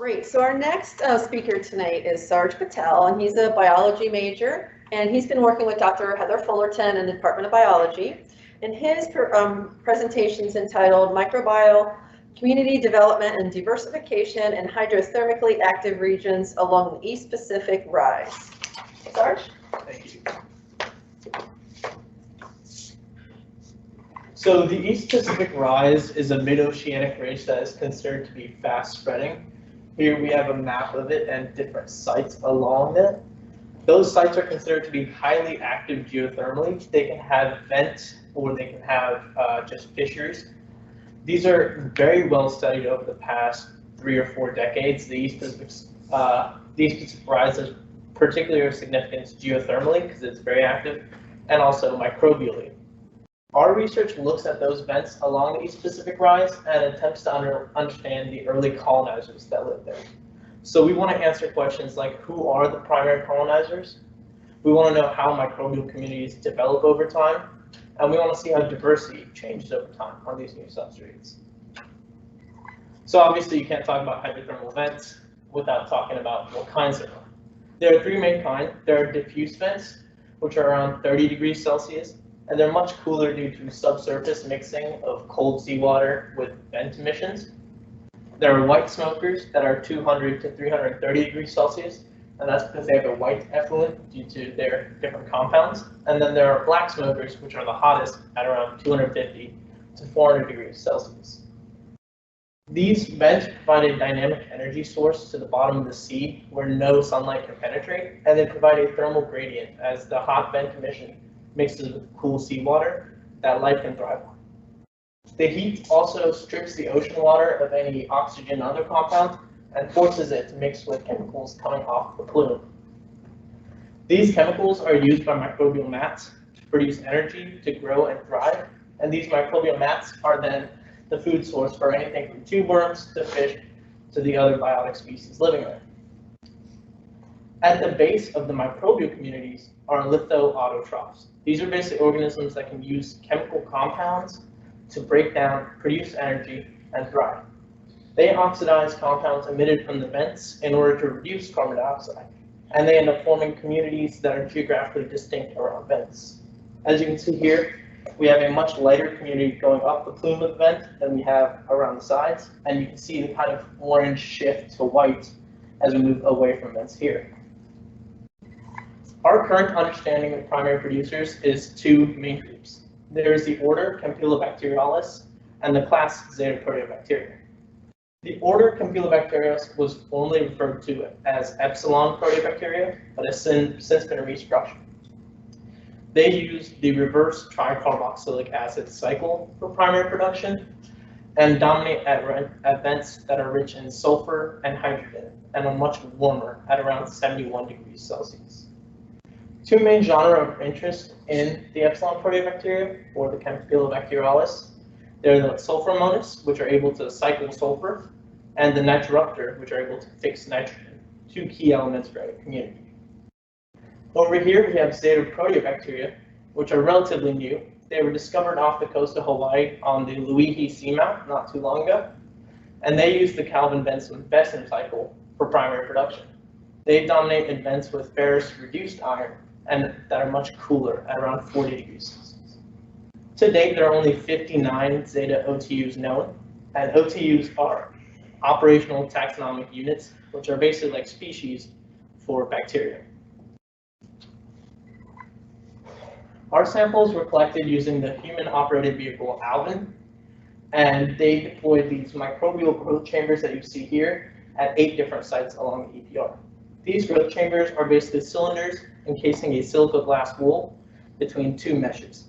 Great. So our next speaker tonight is Nisarg Patel, and he's a biology major, and he's been working with Dr. Heather Fullerton in the Department of Biology. And his presentation is entitled Microbial Community Development and Diversification in Hydrothermally Active Regions Along the East Pacific Rise. Sarge? Thank you. So the East Pacific Rise is a mid-oceanic ridge that is considered to be fast spreading. Here we have a map of it and different sites along it. Those sites are considered to be highly active geothermally. They can have vents or they can have just fissures. These are very well studied over the past 3 or 4 decades. The East Pacific Rise is particularly of significance geothermally because it's very active, and also microbially. Our research looks at those vents along the East Pacific Rise and attempts to understand the early colonizers that lived there. So we want to answer questions like, who are the primary colonizers? We want to know how microbial communities develop over time, and we want to see how diversity changes over time on these new substrates. So obviously you can't talk about hydrothermal vents without talking about what kinds there are. There are 3 main kinds. There are diffuse vents, which are around 30 degrees Celsius, and they're much cooler due to subsurface mixing of cold seawater with vent emissions. There are white smokers that are 200 to 330 degrees Celsius, and that's because they have a white effluent due to their different compounds. And then there are black smokers, which are the hottest at around 250 to 400 degrees Celsius. These vents provide a dynamic energy source to the bottom of the sea where no sunlight can penetrate, and they provide a thermal gradient as the hot vent emission mixes with cool seawater that life can thrive on. The heat also strips the ocean water of any oxygen and other compounds and forces it to mix with chemicals coming off the plume. These chemicals are used by microbial mats to produce energy to grow and thrive, and these microbial mats are then the food source for anything from tube worms to fish to the other biotic species living there. At the base of the microbial communities are lithoautotrophs. These are basically organisms that can use chemical compounds to break down, produce energy, and thrive. They oxidize compounds emitted from the vents in order to reduce carbon dioxide, and they end up forming communities that are geographically distinct around vents. As you can see here, we have a much lighter community going up the plume of the vent than we have around the sides, and you can see the kind of orange shift to white as we move away from vents here. Our current understanding of primary producers is 2 main groups. There is the order Campylobacterialis and the class Zeta-Proteobacteria. The order Campylobacterialis was formerly referred to as Epsilon Proteobacteria, but has since been restructured. They use the reverse tricarboxylic acid cycle for primary production and dominate at vents that are rich in sulfur and hydrogen and are much warmer at around 71 degrees Celsius. 2 main genera of interest in the Epsilon Proteobacteria, or the Campylobacterialis. They're the Sulfurmonas, which are able to cycle sulfur, and the Nitroruptor, which are able to fix nitrogen, 2 key elements for any community. Over here we have Zeta-Proteobacteria, which are relatively new. They were discovered off the coast of Hawaii on the Luihi Seamount not too long ago, and they use the Calvin-Benson cycle for primary production. They dominate in vents with ferrous-reduced iron, and that are much cooler at around 40 degrees Celsius. To date, there are only 59 Zeta OTUs known, and OTUs are operational taxonomic units, which are basically like species for bacteria. Our samples were collected using the human-operated vehicle Alvin, and they deployed these microbial growth chambers that you see here at 8 different sites along the EPR. These growth chambers are basically cylinders encasing a silica glass wool between 2 meshes.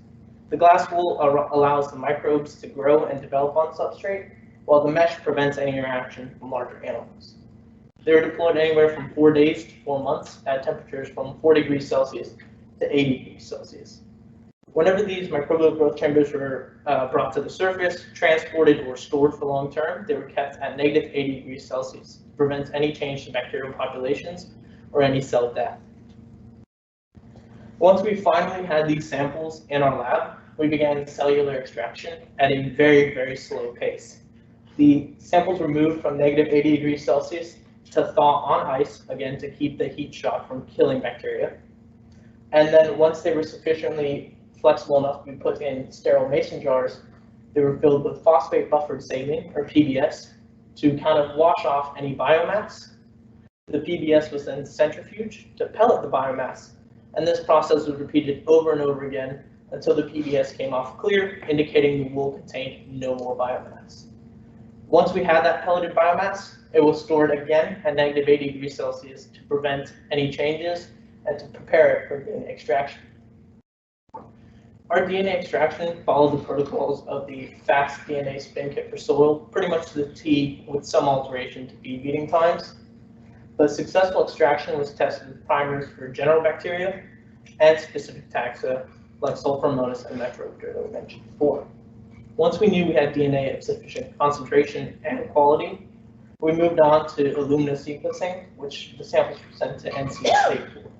The glass wool allows the microbes to grow and develop on substrate, while the mesh prevents any interaction from larger animals. They were deployed anywhere from 4 days to 4 months at temperatures from 4 degrees Celsius to 80 degrees Celsius. Whenever these microbial growth chambers were brought to the surface, transported, or stored for long term, they were kept at negative 80 degrees Celsius to prevent any change to bacterial populations or any cell death. Once we finally had these samples in our lab, we began cellular extraction at a very, very slow pace. The samples were moved from negative 80 degrees Celsius to thaw on ice, again to keep the heat shock from killing bacteria. And then once they were sufficiently flexible enough to be put in sterile mason jars, they were filled with phosphate buffered saline, or PBS, to kind of wash off any biomass. The PBS was then centrifuged to pellet the biomass, and this process was repeated over and over again until the PBS came off clear, indicating the wool contained no more biomass. Once we had that pelleted biomass, it was stored again at negative 80 degrees Celsius to prevent any changes and to prepare it for DNA extraction. Our DNA extraction followed the protocols of the fast DNA spin kit for soil, pretty much to the T, with some alteration to bead beating times. But successful extraction was tested with primers for general bacteria and specific taxa like Sulfurmonas and Microbial that we mentioned before. Once we knew we had DNA of sufficient concentration and quality, we moved on to Illumina sequencing, which the samples were sent to NC State for.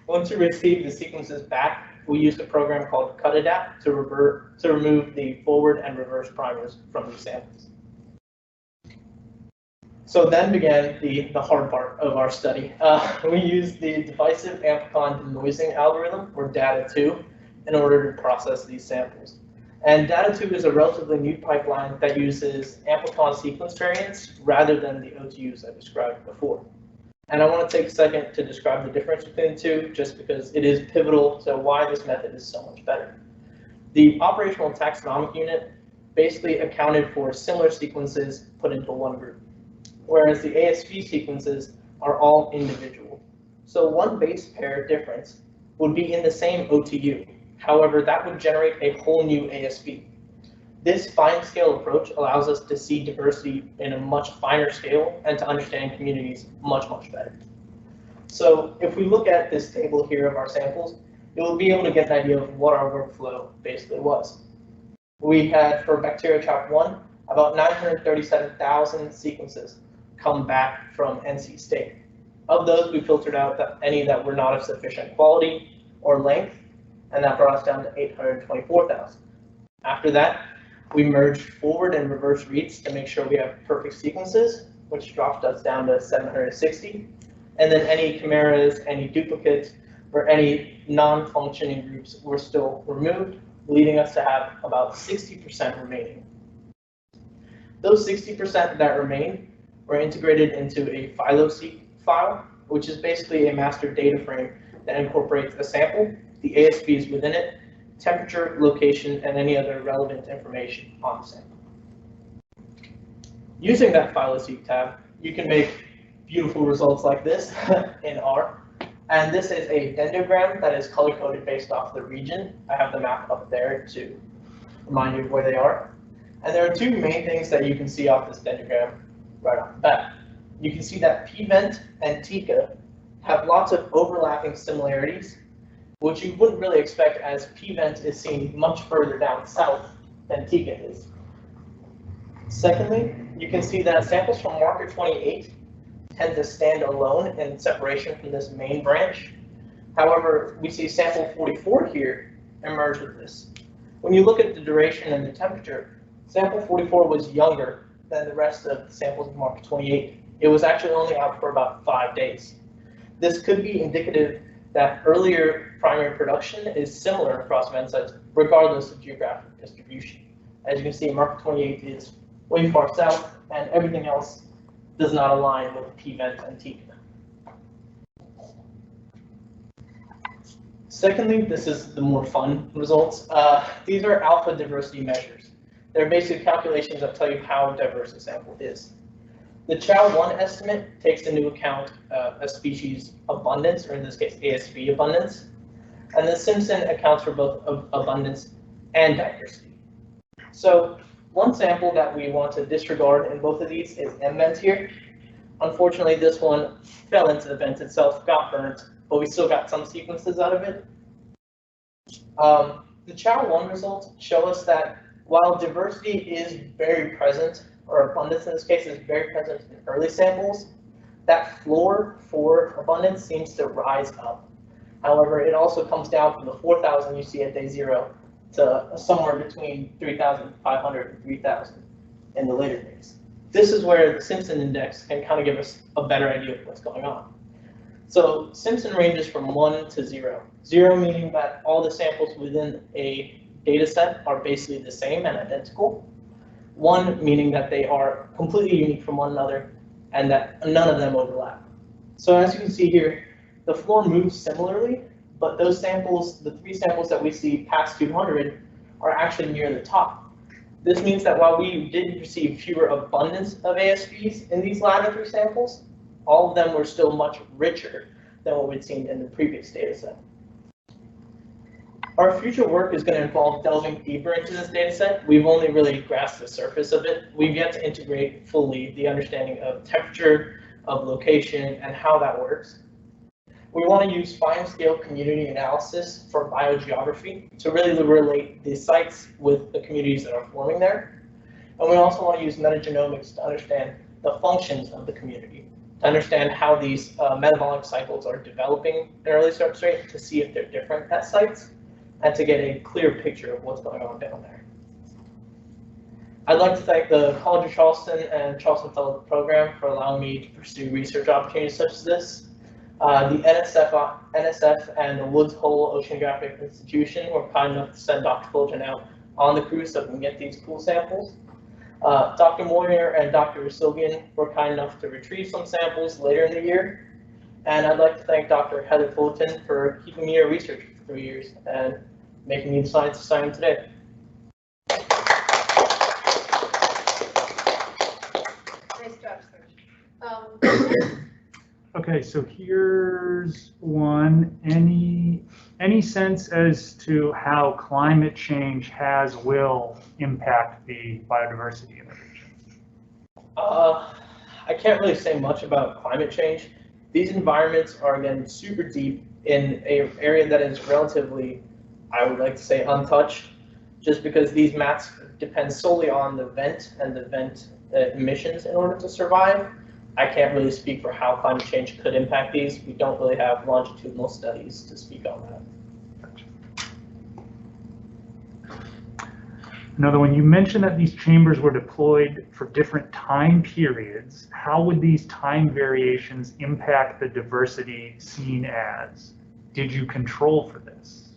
Once we received the sequences back, we used a program called CutAdapt to remove the forward and reverse primers from these samples. So then began the hard part of our study. We used the divisive amplicon denoising algorithm, or DATA2, in order to process these samples. And DATA2 is a relatively new pipeline that uses amplicon sequence variants rather than the OTUs I described before. And I want to take a second to describe the difference between the two, just because it is pivotal to why this method is so much better. The operational taxonomic unit basically accounted for similar sequences put into one group, whereas the ASV sequences are all individual. So one base pair difference would be in the same OTU. However, that would generate a whole new ASV. This fine scale approach allows us to see diversity in a much finer scale and to understand communities much, much better. So if we look at this table here of our samples, you'll be able to get an idea of what our workflow basically was. We had, for bacteria chop 1, about 937,000 sequences come back from NC State. Of those, we filtered out any that were not of sufficient quality or length, and that brought us down to 824,000. After that, we merged forward and reverse reads to make sure we have perfect sequences, which dropped us down to 760. And then any chimeras, any duplicates, or any non-functioning groups were still removed, leaving us to have about 60% remaining. Those 60% that remain were integrated into a phyloseq file, which is basically a master data frame that incorporates a sample, the ASVs within it, temperature, location, and any other relevant information on the sample. Using that phyloseq tab, you can make beautiful results like this in R. And this is a dendrogram that is color-coded based off the region. I have the map up there to remind you of where they are. And there are two main things that you can see off this dendrogram right off the bat. You can see that pVent and TICA have lots of overlapping similarities, which you wouldn't really expect, as pVent is seen much further down south than TICA is. Secondly, you can see that samples from marker 28 tend to stand alone in separation from this main branch. However, we see sample 44 here emerge with this. When you look at the duration and the temperature, sample 44 was younger than the rest of the samples of marker 28. It was actually only out for about 5 days. This could be indicative that earlier primary production is similar across vent sites, regardless of geographic distribution. As you can see, marker 28 is way far south, and everything else does not align with pVent and TICA. Secondly, this is the more fun results. These are alpha diversity measures. They're basic calculations that tell you how diverse a sample is. The Chow-1 estimate takes into account a species abundance, or in this case, ASV abundance. And the Simpson accounts for both abundance and diversity. So one sample that we want to disregard in both of these is M-vent here. Unfortunately, this one fell into the vent itself, got burnt, but we still got some sequences out of it. The Chow-1 results show us that while diversity is very present, or abundance in this case is very present in early samples, that floor for abundance seems to rise up. However, it also comes down from the 4,000 you see at day 0 to somewhere between 3,500 and 3,000 in the later days. This is where the Simpson index can kind of give us a better idea of what's going on. So Simpson ranges from 1 to 0. 0 meaning that all the samples within a data set are basically the same and identical. 1 meaning that they are completely unique from one another and that none of them overlap. So as you can see here, the floor moves similarly, but those samples, the 3 samples that we see past 200, are actually near the top. This means that while we did receive fewer abundance of ASVs in these latter 3 samples, all of them were still much richer than what we'd seen in the previous data set. Our future work is going to involve delving deeper into this data set. We've only really grasped the surface of it. We've yet to integrate fully the understanding of temperature, of location, and how that works. We want to use fine-scale community analysis for biogeography to really relate the sites with the communities that are forming there. And we also want to use metagenomics to understand the functions of the community, to understand how these metabolic cycles are developing in early substrate, to see if they're different at sites, and to get a clear picture of what's going on down there. I'd like to thank the College of Charleston and Charleston Fellow Program for allowing me to pursue research opportunities such as this. The NSF and the Woods Hole Oceanographic Institution were kind enough to send Dr. Fullerton out on the cruise so we can get these cool samples. Dr. Moyer and Dr. Silvian were kind enough to retrieve some samples later in the year. And I'd like to thank Dr. Heather Fullerton for keeping me a researcher for 3 years and making me the scientist I am today. Nice job, Serge. Okay, so here's one. Any sense as to how climate change will impact the biodiversity in the region? I can't really say much about climate change. These environments are, again, super deep in an area that is relatively, I would like to say, untouched, just because these mats depend solely on the vent and the vent emissions in order to survive. I can't really speak for how climate change could impact these. We don't really have longitudinal studies to speak on that. Another one, you mentioned that these chambers were deployed for different time periods. How would these time variations impact the diversity seen as? Did you control for this?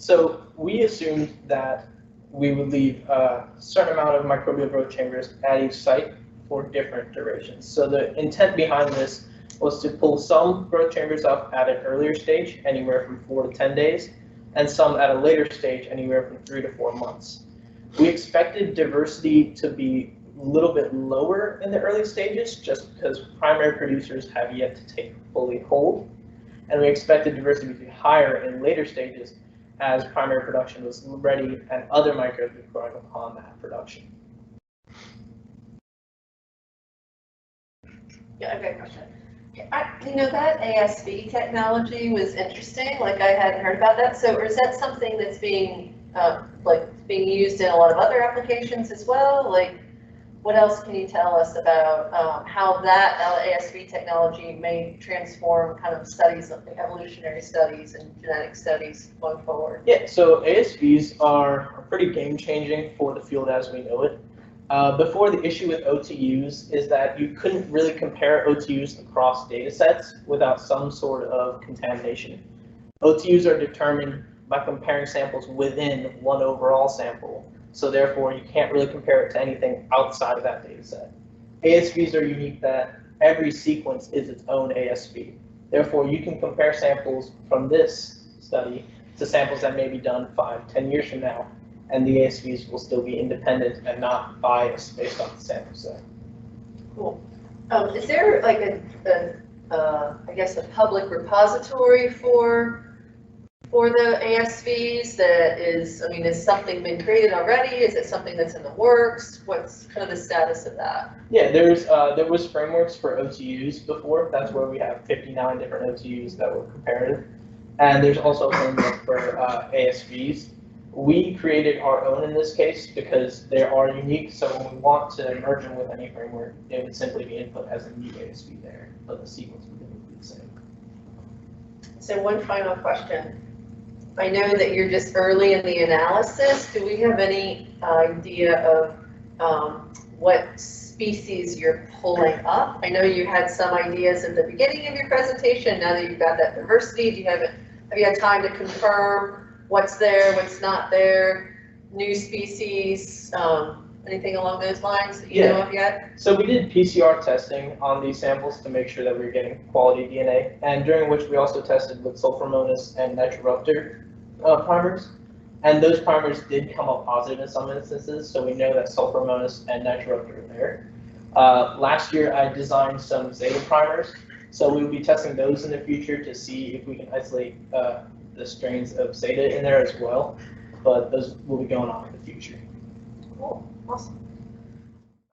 So we assumed that we would leave a certain amount of microbial growth chambers at each site for different durations. So the intent behind this was to pull some growth chambers up at an earlier stage, anywhere from 4 to 10 days, and some at a later stage, anywhere from 3 to 4 months. We expected diversity to be a little bit lower in the early stages, just because primary producers have yet to take fully hold, and we expected diversity to be higher in later stages as primary production was ready and other microbes were growing upon that production. Yeah, I've got a question. That ASV technology was interesting. Like, I hadn't heard about that. So, is that something that's being being used in a lot of other applications as well? Like, what else can you tell us about how that ASV technology may transform kind of studies, like evolutionary studies and genetic studies going forward? Yeah, so ASVs are pretty game-changing for the field as we know it. Before, the issue with OTUs is that you couldn't really compare OTUs across data sets without some sort of contamination. OTUs are determined by comparing samples within one overall sample, so therefore you can't really compare it to anything outside of that data set. ASVs are unique that every sequence is its own ASV. Therefore, you can compare samples from this study to samples that may be done 5, 10 years from now, and the ASVs will still be independent and not biased based on the sample set. Cool. Is there like I guess a public repository for the ASVs that is, is something been created already? Is it something that's in the works? What's kind of the status of that? Yeah, there was frameworks for OTUs before. That's where we have 59 different OTUs that were comparative. And there's also a framework for ASVs. We created our own in this case because they are unique, so when we want to merge them with any framework, it would simply be input as a new ASV there, but the sequence would be the same. So one final question. I know that you're just early in the analysis. Do we have any idea of what species you're pulling up? I know you had some ideas in the beginning of your presentation. Now that you've got that diversity, have you had time to confirm what's there, what's not there, new species, anything along those lines that you know of yet? So we did PCR testing on these samples to make sure that we were getting quality DNA, and during which we also tested with Sulfurmonas and Nitroruptor primers. And those primers did come up positive in some instances, so we know that Sulfurmonas and Nitroruptor are there. Last year I designed some Zeta primers, so we will be testing those in the future to see if we can isolate the strains of Zeta in there as well, but those will be going on in the future. Cool, awesome.